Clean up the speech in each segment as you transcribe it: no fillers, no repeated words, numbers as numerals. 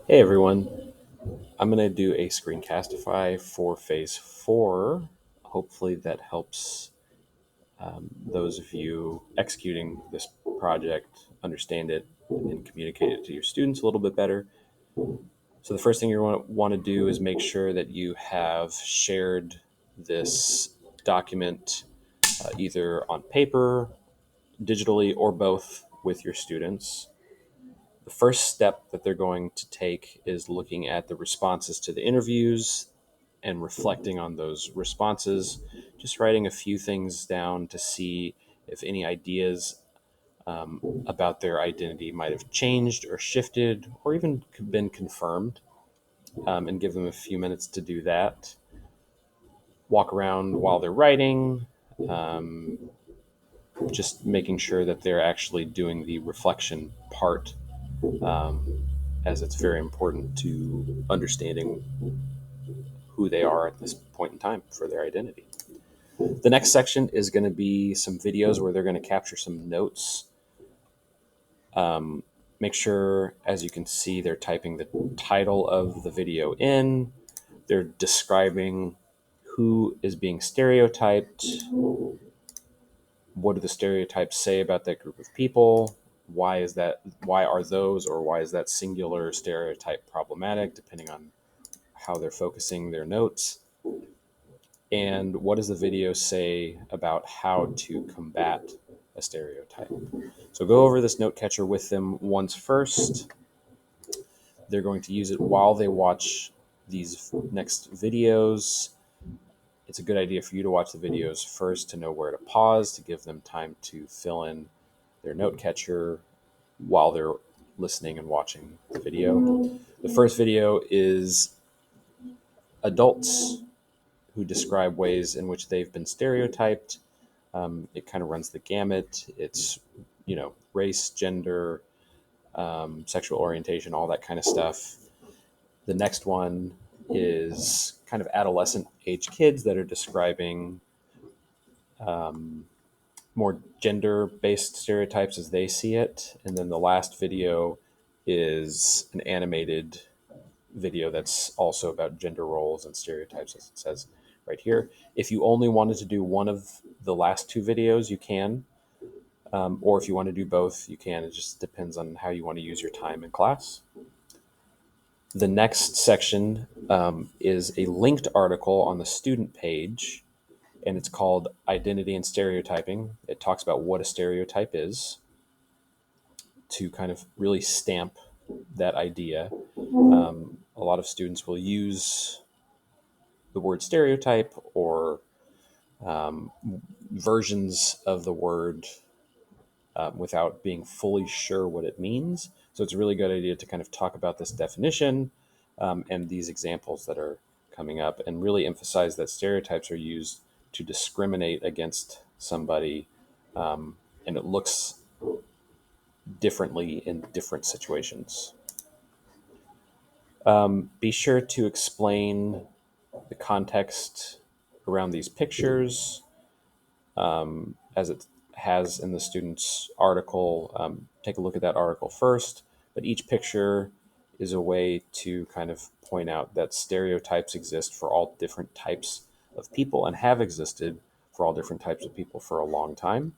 Hey everyone, I'm going to do a screencastify for phase four. Hopefully, that helps those of you executing this project understand it and communicate it to your students a little bit better. So, the first thing you want to do is make sure that you have shared this document either on paper, digitally, or both with your students. The first step that they're going to take is looking at the responses to the interviews and reflecting on those responses, just writing a few things down to see if any ideas about their identity might have changed or shifted or even been confirmed, and give them a few minutes to do that. Walk around while they're writing, um, just making sure that they're actually doing the reflection part, as it's very important to understanding who they are at this point in time for their identity. The next section is going to be some videos where they're going to capture some notes. Make sure, as you can see, they're typing the title of the video in. They're describing who is being stereotyped. What do the stereotypes say about that group of people? Why is that? Why are those, or why is that singular stereotype problematic, depending on how they're focusing their notes? And what does the video say about how to combat a stereotype? So go over this note catcher with them once first. They're going to use it while they watch these next videos. It's a good idea for you to watch the videos first to know where to pause, to give them time to fill in their note catcher while they're listening and watching the video. The first video is adults who describe ways in which they've been stereotyped. It kind of runs the gamut. It's, race, gender, sexual orientation, all that kind of stuff. The next one is kind of adolescent age kids that are describing more gender based stereotypes as they see it. And then the last video is an animated video that's also about gender roles and stereotypes, as it says right here. If you only wanted to do one of the last two videos, you can. Or if you want to do both, you can. It just depends on how you want to use your time in class. The next section is a linked article on the student page, and it's called Identity and Stereotyping. It talks about what a stereotype is to kind of really stamp that idea. A lot of students will use the word stereotype or versions of the word without being fully sure what it means. So it's a really good idea to kind of talk about this definition and these examples that are coming up and really emphasize that stereotypes are used to discriminate against somebody, and it looks differently in different situations. Be sure to explain the context around these pictures, as it has in the student's article. Take a look at that article first, but each picture is a way to kind of point out that stereotypes exist for all different types of people and have existed for all different types of people for a long time.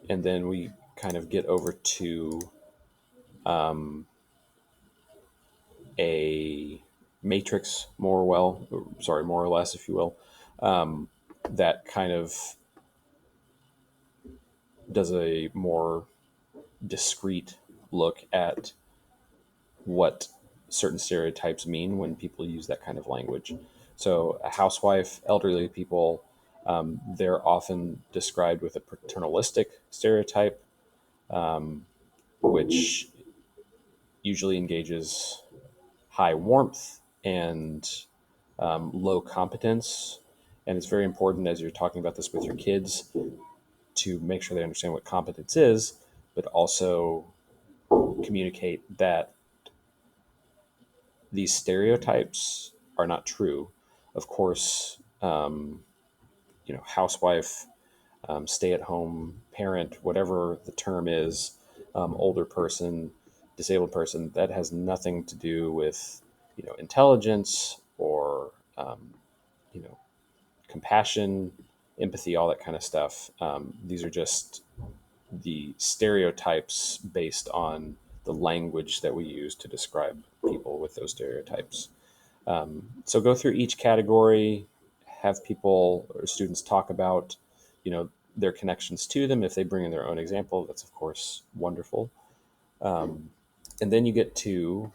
And then we kind of get over to a matrix, more or less, if you will, that kind of does a more discrete look at what certain stereotypes mean when people use that kind of language. So, a housewife, elderly people, they're often described with a paternalistic stereotype, which usually engages high warmth and low competence. And it's very important as you're talking about this with your kids to make sure they understand what competence is, but also communicate that these stereotypes are not true. Of course, housewife, stay-at-home parent, whatever the term is, older person, disabled person. That has nothing to do with, intelligence or, you know, compassion, empathy, all that kind of stuff. These are just the stereotypes based on the language that we use to describe people with those stereotypes. So go through each category, have people or students talk about, you know, their connections to them. If they bring in their own example, that's of course wonderful. And then you get to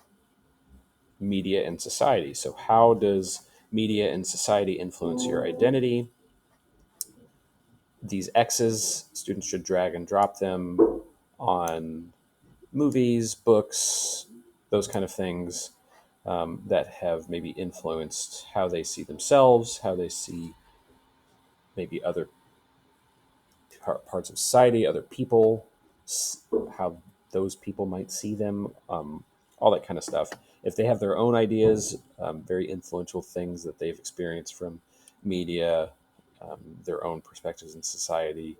media and society. So how does media and society influence your identity? These X's, students should drag and drop them on movies, books, those kind of things that have maybe influenced how they see themselves, how they see maybe other parts of society, other people, how those people might see them, all that kind of stuff. If they have their own ideas, very influential things that they've experienced from media, their own perspectives in society,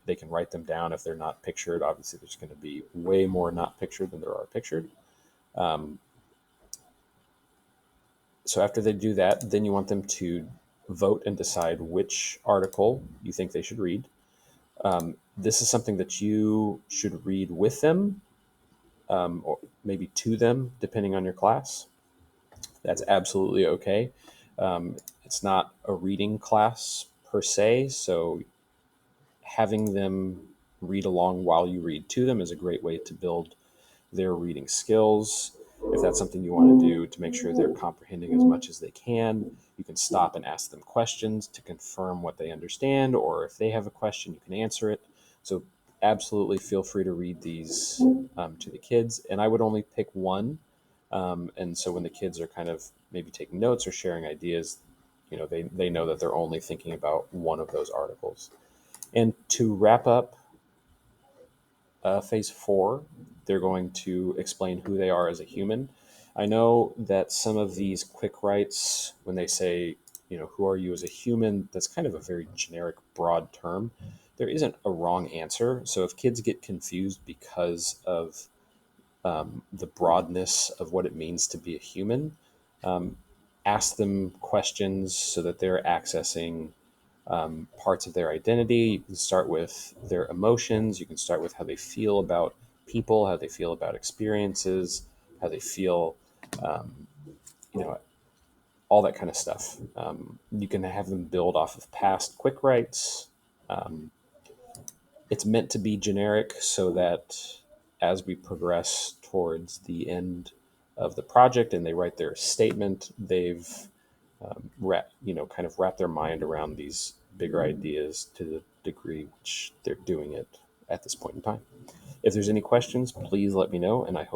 they can write them down if they're not pictured. Obviously, there's going to be way more not pictured than there are pictured. So after they do that, then you want them to vote and decide which article you think they should read. This is something that you should read with them, or maybe to them, depending on your class. That's absolutely okay. It's not a reading class per se, so having them read along while you read to them is a great way to build their reading skills. If that's something you want to do to make sure they're comprehending as much as they can, you can stop and ask them questions to confirm what they understand, or if they have a question, you can answer it. So, absolutely feel free to read these to the kids. And I would only pick one. And so, when the kids are kind of maybe taking notes or sharing ideas, they know that they're only thinking about one of those articles. And to wrap up phase 4, they're going to explain who they are as a human. I know that some of these quick writes, when they say, who are you as a human, that's kind of a very generic, broad term. There isn't a wrong answer. So if kids get confused because of the broadness of what it means to be a human, ask them questions so that they're accessing parts of their identity. You can start with their emotions. You can start with how they feel about people, how they feel about experiences, how they feel, you know, all that kind of stuff. You can have them build off of past quick writes. It's meant to be generic so that as we progress towards the end of the project and they write their statement, they've kind of wrap their mind around these bigger ideas to the degree which they're doing it at this point in time. If there's any questions, please let me know, and I hope